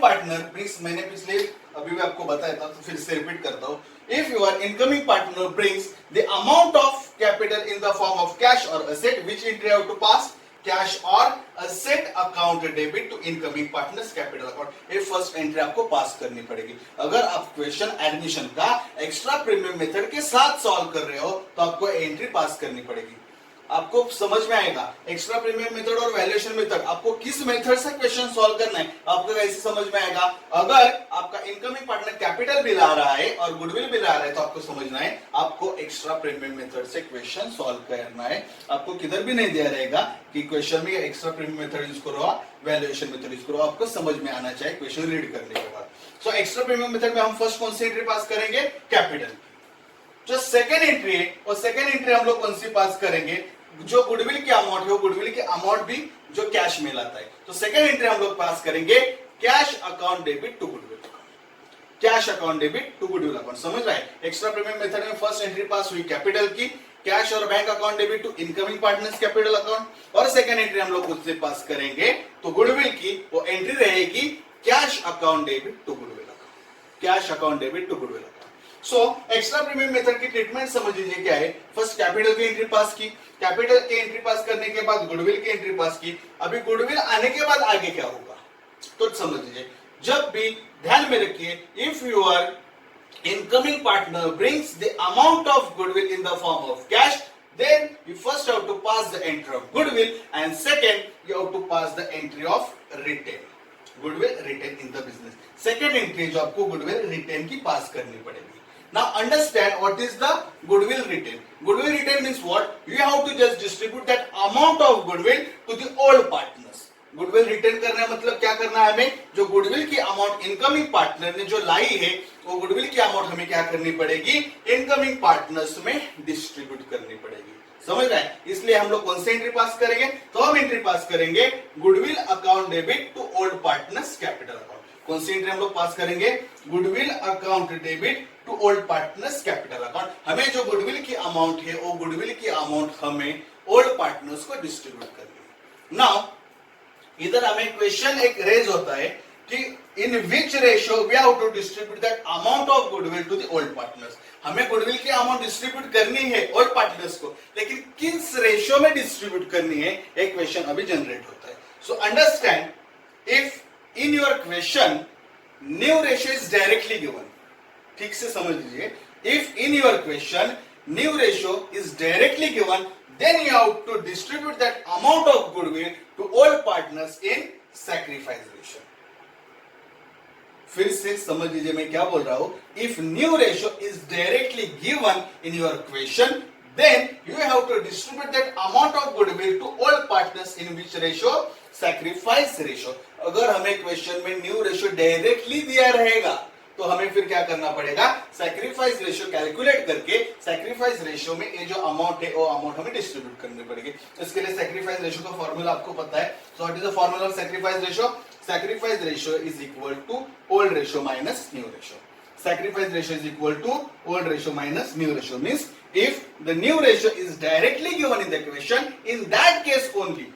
Partner brings, मैंने पिछले अभी भी आपको बताया था तो फिर से रिपीट करता हूं, if your incoming partner brings the amount of capital in the form of cash और asset, which entry have to pass, cash और asset account debit to incoming partners capital account, ये फर्स्ट एंट्री आपको pass करनी पड़ेगी। अगर आप question admission का extra premium method के साथ सॉल्व कर रहे हो तो आपको एंट्री पास करनी पड़ेगी। आपको समझ में आएगा एक्स्ट्रा प्रीमियम मेथड और वैल्यूएशन मेथड, आपको किस मेथड से क्वेश्चन सॉल्व करना है आपको कैसे समझ में आएगा। अगर आपका इनकमिंग पार्टनर कैपिटल बिल आ रहा है और गुडविल बिल आ रहा है तो आपको समझना है आपको एक्स्ट्रा प्रीमियम मेथड से क्वेश्चन सॉल्व करना है। आपको किधर भी नहीं दिया रहेगा कि क्वेश्चन में एक्स्ट्रा प्रीमियम मेथड यूज करो, वैल्यूएशन मेथड यूज करो, आपको समझ में आना चाहिए क्वेश्चन रीड करने के बाद। सो एक्स्ट्रा प्रीमियम मेथड में हम फर्स्ट कौन सी एंट्री पास करेंगे, कैपिटल। जो सेकेंड एंट्री है और सेकेंड एंट्री हम लोग कौन सी पास करेंगे, जो गुडविल की अमाउंट है वो गुडविल की अमाउंट भी जो कैश में लाता है। तो सेकंड एंट्री हम लोग पास करेंगे cash account debit to goodwill, cash account debit to goodwill account. समझ रहा है, एक्स्ट्रा प्रीमियम मेथड में फर्स्ट एंट्री पास हुई कैपिटल की, कैश और bank account debit to incoming partners capital account, और सेकंड एंट्री हम लोग उससे पास करेंगे तो गुडविल की वो एंट्री रहेगी cash account debit to goodwill account, cash account debit to goodwill account. So extra premium method की ट्रीटमेंट समझ लीजिए क्या है। फर्स्ट कैपिटल की एंट्री पास की, कैपिटल की एंट्री पास करने के बाद गुडविल की एंट्री पास की। अभी गुडविल आने के बाद आगे क्या होगा तो समझ लीजिए। जब भी ध्यान में रखिए, if your incoming partner brings the amount of goodwill in the form of cash, then you first have to pass the entry of goodwill and second you have to pass the entry of retain, goodwill retain in the business। second entry जो आपको goodwill retain की पास करनी पड़ेगी। Now understand what is the goodwill retain. Goodwill retain means what? You have to just distribute that amount of goodwill to the old partners. Goodwill retain करना मतलब क्या करना है हमें, जो goodwill की अमाउंट इनकमिंग पार्टनर ने जो लाई है वो goodwill की अमाउंट हमें क्या करनी पड़ेगी, इनकमिंग पार्टनर्स में डिस्ट्रीब्यूट करनी पड़ेगी। समझ रहा है, इसलिए हम लोग कौन सी एंट्री पास करेंगे, तो हम एंट्री पास करेंगे goodwill account debit to old partners capital account. कौन सी एंट्री हम लोग पास करेंगे, goodwill account debit to old partners capital account. हमें जो गुडविल की अमाउंट है वो गुडविल की अमाउंट हमें ओल्ड पार्टनर्स को डिस्ट्रीब्यूट करनी है। नाउ इधर हमें क्वेश्चन एक रेज होता है कि in which ratio we have to distribute that amount of goodwill to the old partners. हमें गुडविल की अमाउंट डिस्ट्रीब्यूट करनी है ओल्ड पार्टनर्स को, लेकिन किस रेशियो में डिस्ट्रीब्यूट करनी है एक क्वेश्चन अभी जनरेट होता है। So understand, if in your question new ratio is directly given, ठीक से समझ लीजिए, if in your question new ratio is directly given then you have to distribute that amount of goodwill to all partners in sacrifice ratio। फिर से समझ लीजिए मैं क्या बोल रहा हूं, if new ratio is directly given in your question then you have to distribute that amount of goodwill to all partners in which ratio, sacrifice ratio। अगर हमें क्वेश्चन में न्यू रेशियो डायरेक्टली दिया रहेगा तो हमें फिर क्या करना पड़ेगा, सैक्रिफाइस रेशियो कैलकुलेट करके सैक्रिफाइस रेशियो में ये जो अमाउंट है वो अमाउंट हमें डिस्ट्रीब्यूट करनी पड़ेगी। इसके लिए सैक्रिफाइस रेशियो का फॉर्मूला आपको पता है। So what is the formula of sacrifice ratio, sacrifice ratio is equal to old ratio minus new ratio. Sacrifice ratio is equal to old ratio minus new ratio means if the new ratio is directly given in the question, in that case only,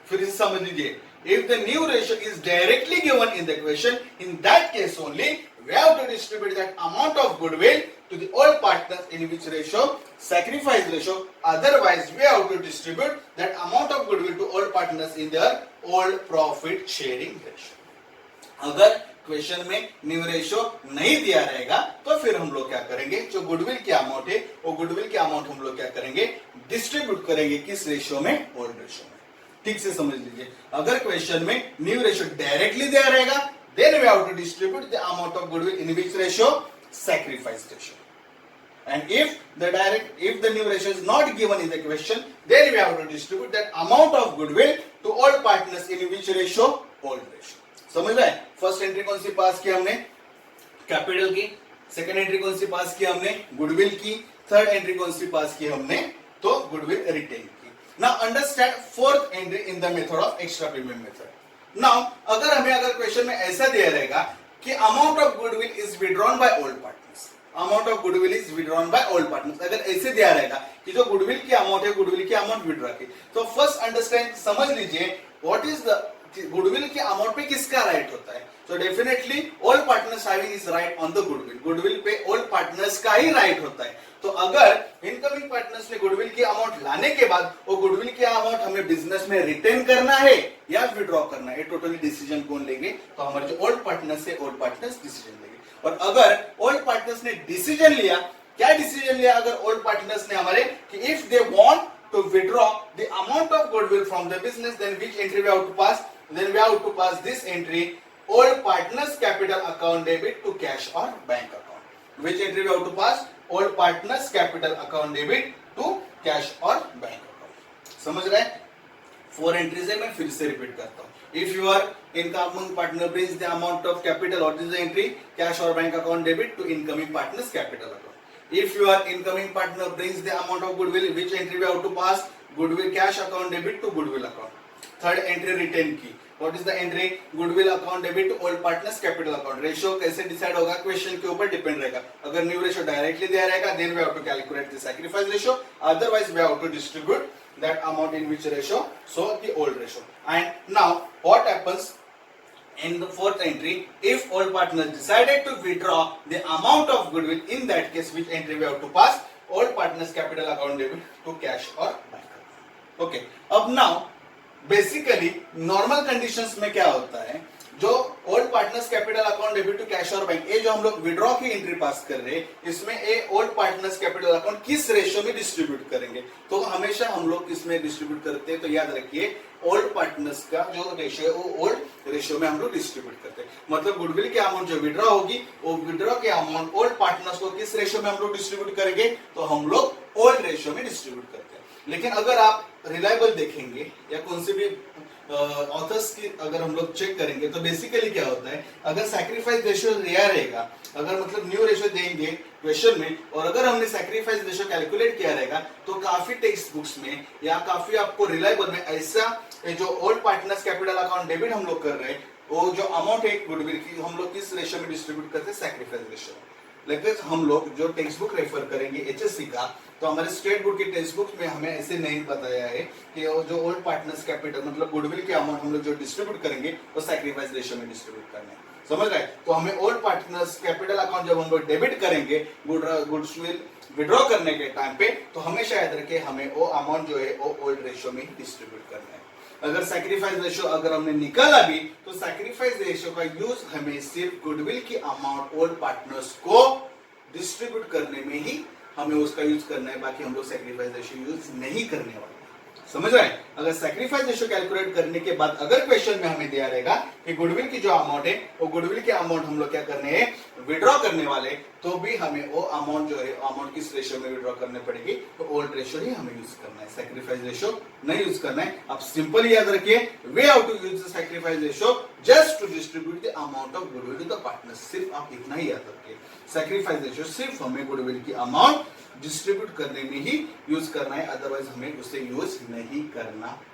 फिर से समझ लीजिए, if the new ratio is directly given in the question, in that case only we have to distribute that amount of goodwill to the all partners in which ratio, sacrifice ratio, otherwise we have to distribute that amount of goodwill to all partners in their old profit sharing ratio। अगर question में new ratio नहीं दिया रहेगा तो फिर हम लोग क्या करेंगे, जो गुडविल की अमाउंट है वो गुडविल की अमाउंट हम लोग क्या करेंगे, डिस्ट्रीब्यूट करेंगे किस रेशियो में, ओल्ड रेशियो में। ठीक से समझ लीजिए, अगर क्वेश्चन में न्यू रेशियो डायरेक्टली दिया रहेगा then we have to distribute the amount of goodwill in which ratio, sacrifice ratio। and if the new ratio is not given in the question then we have to distribute that amount of goodwill to all partners in which ratio, old ratio। समझ रहे हैं, first entry कौन सी पास की हमने, capital की, second entry कौन सी पास की हमने, गुडविल की, थर्ड एंट्री कौन सी पास की हमने, तो goodwill written. Now understand fourth entry in the method of extra premium method। Now अगर क्वेश्चन में ऐसा दिया रहेगा कि amount of goodwill is withdrawn by all partners, amount of goodwill is withdrawn by all partners, अगर ऐसे दिया रहेगा कि जो गुडविल की अमाउंट है गुडविल की अमाउंट विड्रॉ की, तो फर्स्ट अंडरस्टैंड समझ लीजिए व्हाट इज द गुडविल के अमाउंट पे किसका राइट होता है? तो definitely all partners having is right on the goodwill, goodwill पे ऑल पार्टनर्स का ही राइट होता है। तो अगर इनकमिंग पार्टनर्स ने गुडविल की अमाउंट लाने के बाद वो गुडविल की अमाउंट हमें बिजनेस में रिटेन करना है या विड्रॉ करना है, टोटली डिसीजन कौन लेंगे? तो हमारे जो ओल्ड पार्टनर्स है, ओल्ड पार्टनर्स डिसीजन लेंगे। और अगर ओल्ड पार्टनर्स ने डिसीजन लिया, क्या डिसीजन लिया अगर ओल्ड पार्टनर्स ने हमारे कि if they want to withdraw the amount of goodwill from the business, then which entry we have to pass? Then we have to pass this entry, old partners capital account debit to cash or bank account. Which entry we have to pass? Old partners capital account debit to cash or bank account. समझ रहे हैं? 4 entries है, मैं फिर से repeat करता हूँ. If your incoming partner brings the amount of capital, what is the entry? Cash or bank account debit to incoming partners capital account. If your incoming partner brings the amount of goodwill, which entry we have to pass? Goodwill cash account debit to goodwill account. Third entry retain की. What is the entry? Goodwill account debit to all partners capital account. Ratio कैसे decide होगा? Question के ऊपर depend रहेगा. अगर new ratio directly दिया रहेगा, then we have to calculate the sacrifice ratio. Otherwise we have to distribute that amount in which ratio? So the old ratio. And now what happens? In the fourth entry, if all partners decided to withdraw the amount of goodwill, in that case, which entry we have to pass? All partners capital account debit to cash or bank account. Okay. अब now basically normal conditions में क्या होता है? जो old partners capital account debit to cash और bank, ये जो हम लोग विड्रॉ की एंट्री पास कर रहे हैं, इसमें ये ओल्ड पार्टनर्स कैपिटल अकाउंट किस रेशियो में डिस्ट्रीब्यूट करेंगे? तो हमेशा हम लोग किसमें डिस्ट्रीब्यूट करते हैं? तो याद रखिए ओल्ड पार्टनर्स का जो रेशियो है वो ओल्ड रेशियो में हम लोग डिस्ट्रीब्यूट करते हैं। मतलब गुडविल की अमाउंट जो विड्रॉ होगी, वो विड्रॉ के अमाउंट ओल्ड पार्टनर्स को किस रेशियो में हम लोग डिस्ट्रीब्यूट करेंगे? तो हम लोग ओल्ड रेशियो में डिस्ट्रीब्यूट करते हैं। लेकिन अगर आप रिलायबल देखेंगे या कौन से भी ऑथर्स की अगर हम लोग चेक करेंगे, तो बेसिकली क्या होता है, अगर सैक्रिफाइस रेशियो दिया रहेगा, अगर मतलब न्यू रेशियो देंगे क्वेश्चन में, और अगर हमने सैक्रिफाइस रेशियो कैलकुलेट किया रहेगा, तो काफी टेक्स्ट बुक्स में या काफी आपको रिलायबल में ऐसा जो old partners capital account debit हम लोग कर रहे हैं, वो जो अमाउंट है गुडविल की, हम लोग किस रेशियो में डिस्ट्रीब्यूट करते हैं? Sacrifice ratio. लेकिन हम लोग जो टेक्स्ट बुक रेफर करेंगे एचएससी का, तो हमारे स्टेट बोर्ड की टेक्स्ट बुक में हमें ऐसे नहीं बताया है कि जो ओल्ड पार्टनर्स कैपिटल मतलब गुडविल के अमाउंट हम लोग जो डिस्ट्रीब्यूट करेंगे वो सैक्रिफाइस रेशियो में डिस्ट्रीब्यूट करना है। समझ रहे? तो हमें ओल्ड पार्टनर्स कैपिटल अकाउंट जब हम लोग डेबिट करेंगे गुडविल विड्रॉ करने के टाइम पे, तो हमेशा याद रखें हमें वो अमाउंट जो है वो ओल्ड रेशियो में ही डिस्ट्रीब्यूट करना है। अगर सैक्रिफाइस रेशियो अगर हमने निकाला भी, तो सैक्रिफाइस रेशियो का यूज हमें सिर्फ गुडविल की अमाउंट ओल्ड पार्टनर्स को डिस्ट्रीब्यूट करने में ही हमें उसका यूज करना है, बाकी हम लोग सैक्रिफाइस रेशियो यूज नहीं करने वाले। समझ रहे हैं? अगर सैक्रिफाइस रेशियो कैलकुलेट करने के बाद अगर क्वेश्चन में हमें दिया रहेगा कि गुडविल की जो अमाउंट है वो गुडविल के अमाउंट हम लोग क्या करने हैं? विड्रॉ करने वाले, तो भी हमें वो अमाउंट जो है अमाउंट किस रेशियो में विड्रॉ करने पड़ेगी? तो ओल्ड रेशियो ही हमें यूज करना है, सैक्रिफाइस रेशियो नहीं यूज करना है। आप सिंपल याद रखिए, way how to use the sacrifice ratio just to distribute the amount of goodwill to the partners. सिर्फ आप इतना ही याद रखिए, सैक्रिफाइस रेशियो सिर्फ हमें गुडविल की अमाउंट डिस्ट्रीब्यूट करने में ही यूज करना है, अदरवाइज हमें उसे यूज नहीं करना है।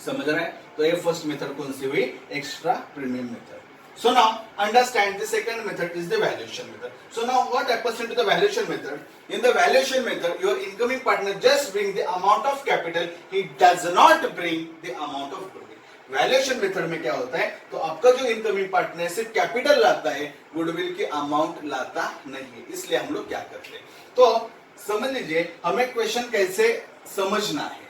समझ रहे हैं? तो ये फर्स्ट मेथड कौन सी हुई? Extra premium method. So now understand the second method is the valuation method. So now what happens into the valuation method? In the valuation method, your incoming partner just bring the amount of capital, he does not bring the amount of goodwill. Valuation method में क्या होता है? तो आपका जो incoming partner सिर्फ capital लाता है, गुडविल की अमाउंट लाता नहीं है। इसलिए हम लोग क्या करते हैं? तो समझ लीजिए हमें क्वेश्चन कैसे समझना है,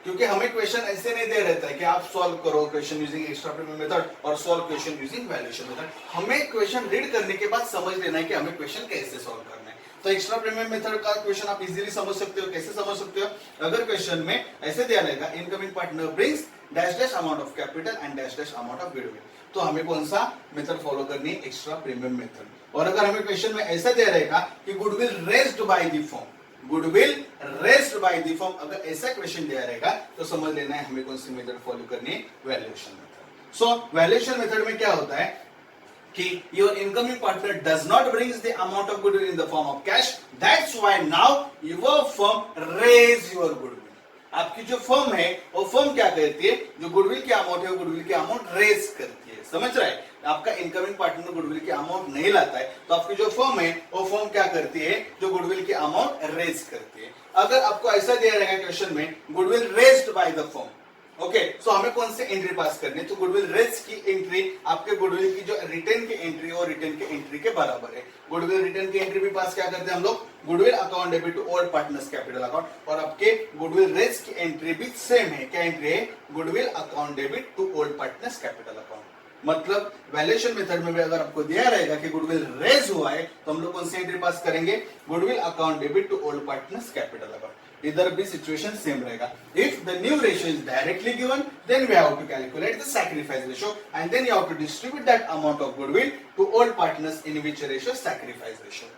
क्योंकि हमें क्वेश्चन ऐसे नहीं दे रहता है कि आप सॉल्व करो question using extra premium method और solve question using valuation method. हमें क्वेश्चन रीड करने के बाद समझ लेना है कि हमें क्वेश्चन कैसे सॉल्व करना है। तो एक्स्ट्रा प्रीमियम मेथड का क्वेश्चन आप इजीली समझ सकते हो। कैसे समझ सकते हो? अगर क्वेश्चन में ऐसे दिया रहेगा incoming partner brings dash dash amount of capital and dash dash amount of goodwill, तो हमें कौन सा मेथड फॉलो करनी है? Extra premium method. और अगर हमें क्वेश्चन में ऐसा दिया रहेगा कि goodwill raised by the firm, goodwill raised by the firm, अगर ऐसा क्वेश्चन दिया रहेगा तो समझ लेना है हमें कौन सी मेथड फॉलो करनी है? Valuation method. So valuation method में क्या होता है कि your incoming partner does not brings the amount of goodwill in the form of cash, that's why now your firm raise your goodwill। आपकी जो फर्म है वो फर्म क्या करती है? जो गुडविल की अमाउंट है वो गुडविल की अमाउंट रेज करती है। समझ रहा है? आपका इनकमिंग पार्टनर गुडविल की अमाउंट नहीं लाता है, तो आपकी जो फर्म है वो फर्म क्या करती है? जो गुडविल की अमाउंट रेज करती है। अगर आपको ऐसा दिया रहेगा क्वेश्चन में goodwill raised by the firm, okay so हमें कौन से एंट्री पास करनी है, तो गुडविल रेज की एंट्री आपके गुडविल की जो रिटर्न की एंट्री और रिटर्न की एंट्री के बराबर है। गुडविल रिटर्न की एंट्री भी पास क्या करते हैं हम लोग, goodwill account debit to old partners capital account, और आपके गुडविल रेज की एंट्री भी सेम है। क्या एंट्री है, goodwill account debit to old partners capital account. मतलब वैल्यूएशन मेथड में भी अगर आपको दिया रहेगा कि गुडविल रेज हुआ है तो हम लोग कौन सी एंट्री पास करेंगे, goodwill account debit to old partners capital account. इधर भी सिचुएशन सेम रहेगा। If the new ratio is directly given then we have to calculate the sacrifice ratio and then you have to distribute that amount of goodwill to old partners in which ratio, sacrifice ratio.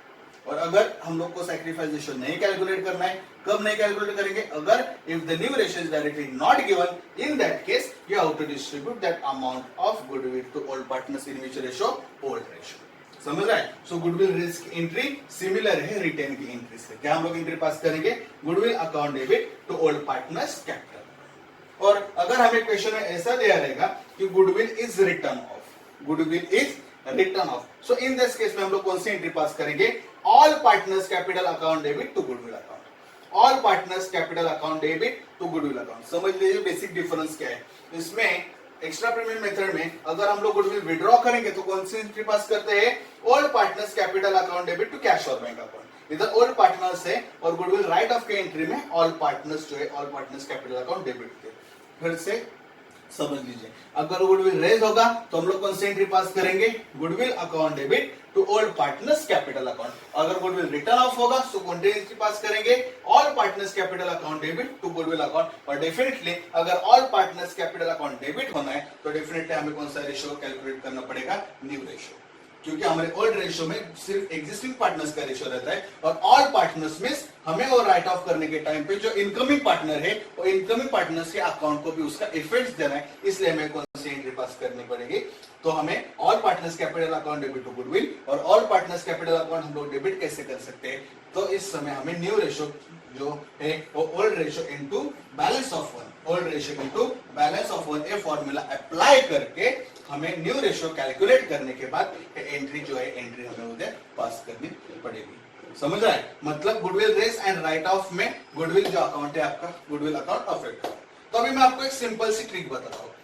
और अगर हम लोग को sacrifice ratio नहीं calculate करना है, कब नहीं कैलकुलेट करेंगे, अगर if the new ratio is directly not given, in that case you have to distribute that amount of goodwill to old partners in which ratio, old ratio. समझ रहा है। सो गुडविल रेज की एंट्री सिमिलर है written की entry से। क्या हम लोग एंट्री पास करेंगे, goodwill account debit to old partners capital. और अगर हमें क्वेश्चन में ऐसा दिया रहेगा कि goodwill is written of, goodwill is written off, so in this case में हम लोग कौन सी एंट्री पास करेंगे, all partners capital account debit to goodwill account. All partners capital account debit to goodwill account. समझ लीजिए बेसिक डिफरेंस क्या है इसमें। एक्स्ट्रा प्रीमियम मेथड में अगर हम लोग गुडविल विड्रॉ करेंगे तो कौन सी एंट्री पास करते हैं, old partners capital account debit to cash और बैंक अकाउंट। इधर ओल्ड पार्टनर्स है और गुडविल राइट ऑफ के एंट्री में ऑल पार्टनर्स जो है, all partners capital account debit के। फिर से समझ लीजिए, अगर गुडविल रेज होगा तो हम लोग कौन सी एंट्री पास करेंगे, goodwill account debit to old partners capital account. अगर गुडविल रिटर्न ऑफ होगा तो कौन सी एंट्री पास करेंगे, all partners capital account debit to goodwill account. और डेफिनेटली अगर all partners capital account debit होना है तो डेफिनेटली हमें कौन सा रेशियो कैलकुलेट करना पड़ेगा, न्यू रेशियो। क्योंकि हमारे ओल्ड रेशियो में सिर्फ एग्जिस्टिंग पार्टनर्स का रेशियो रहता है और ऑल पार्टनर्स में हमें वो राइट ऑफ करने के टाइम पे जो इनकमिंग पार्टनर है वो इनकमिंग पार्टनर्स के अकाउंट को भी उसका इफेक्ट देना है, इसलिए हमें कौन सी एंट्री पास करनी पड़ेगी, तो हमें all partners capital account debit to goodwill. और ऑल पार्टनर्स कैपिटल अकाउंट हम लोग डेबिट कैसे कर सकते हैं, तो इस समय हमें न्यू रेशियो जो है वो old ratio into balance of one, old ratio into balance of one, ये फॉर्मूला अप्लाई करके हमें न्यू रेशियो कैलकुलेट करने के बाद एंट्री जो है एंट्री हमें उधर पास करनी पड़ेगी। समझ रहा है, मतलब goodwill raise and write off में गुडविल जो अकाउंट है आपका, गुडविल अकाउंट अफेक्ट होगा। तो अभी मैं आपको एक सिंपल सी ट्रिक बताता हूँ।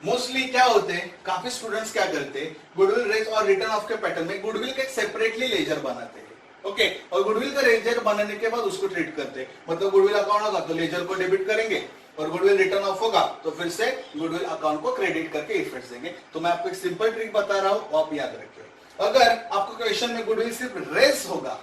मोस्टली क्या होते हैं, काफी स्टूडेंट्स क्या करते हैं, गुडविल रेज और रिटर्न ऑफ के पैटर्न में गुडविल का सेपरेटली लेजर बनाते हैं। ओके, और गुडविल का लेजर बनाने के बाद उसको ट्रीट करते हैं। मतलब गुडविल अकाउंट होगा तो लेजर को डेबिट करेंगे और गुडविल रिटर्न ऑफ होगा तो फिर से गुडविल अकाउंट को क्रेडिट करके इफेक्ट देंगे। तो मैं आपको एक सिंपल ट्रिक बता रहा हूं, आप याद रखिए। अगर आपको क्वेश्चन में गुडविल सिर्फ रेज होगा,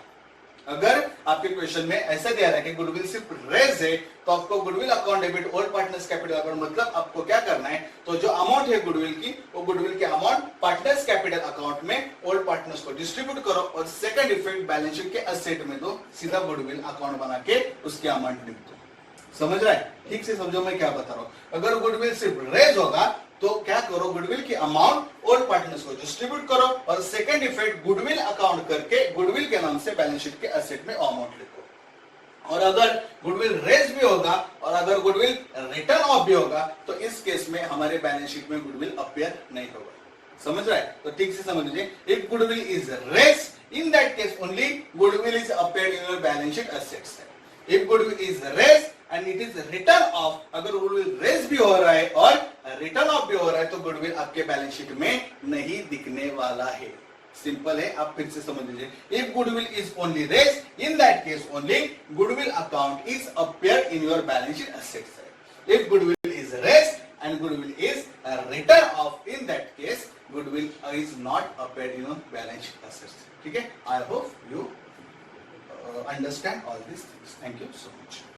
अगर आपके क्वेश्चन में ऐसा दिया रहा है कि गुडविल सिर्फ रेज है तो आपको goodwill account debit old partners capital account, मतलब आपको क्या करना है, तो जो अमाउंट है गुडविल की वो गुडविल के अमाउंट पार्टनर्स कैपिटल अकाउंट में ओल्ड पार्टनर्स को डिस्ट्रीब्यूट करो और सेकंड इफेक्ट बैलेंस शीट के असेट में दो, सीधा गुडविल अकाउंट बना के उसके अमाउंट लिख दो। समझ रहा है, ठीक से समझो मैं क्या बता रहा हूं। अगर गुडविल सिर्फ रेज होगा तो क्या करो, गुडविल की अमाउंट ओल्ड पार्टनर्स को डिस्ट्रीब्यूट करो और सेकंड इफेक्ट गुडविल अकाउंट करके गुडविल के नाम से बैलेंस शीट के एसेट में अमाउंट लिखो। और अगर गुडविल रेज भी होगा और अगर गुडविल रिटर्न ऑफ भी होगा तो इस केस में हमारे बैलेंस शीट में गुडविल अपीयर नहीं होगा। समझ रहा है, तो ठीक से समझ लीजिए। If goodwill is raise, in that case only goodwill is appeared in your balance sheet assets. If goodwill is raise and it is written off, अगर गुडविल रेज भी हो रहा है और रिटर्न ऑफ भी हो रहा है तो गुडविल आपके बैलेंस शीट में नहीं दिखने वाला है। सिंपल है, आप फिर से समझ लीजिए। If goodwill is only raise, in that case only goodwill account is appear in your balance sheet assets. If goodwill is raise and goodwill is written off, in that case goodwill is not appear in your balance sheet assets. ठीक है, I hope you understand all these things. Thank you so much.